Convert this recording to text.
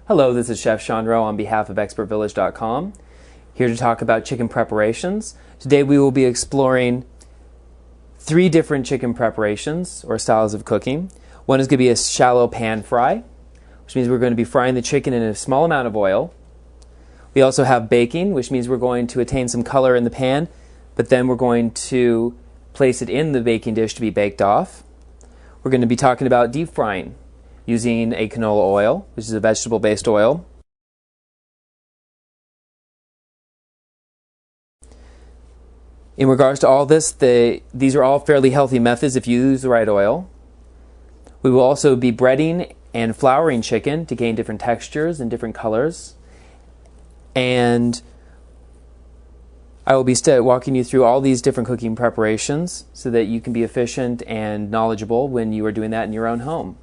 Hello, this is Chef Sean Rowe on behalf of ExpertVillage.com, here to talk about chicken preparations. Today we will be exploring 3 different chicken preparations or styles of cooking. One is going to be a shallow pan fry, which means we're going to be frying the chicken in a small amount of oil. We also have baking, which means we're going to attain some color in the pan, but then we're going to place it in the baking dish to be baked off. We're going to be talking about deep frying using a canola oil, which is a vegetable-based oil. In regards to all this, these are all fairly healthy methods if you use the right oil. We will also be breading and flouring chicken to gain different textures and different colors. And I will be walking you through all these different cooking preparations so that you can be efficient and knowledgeable when you are doing that in your own home.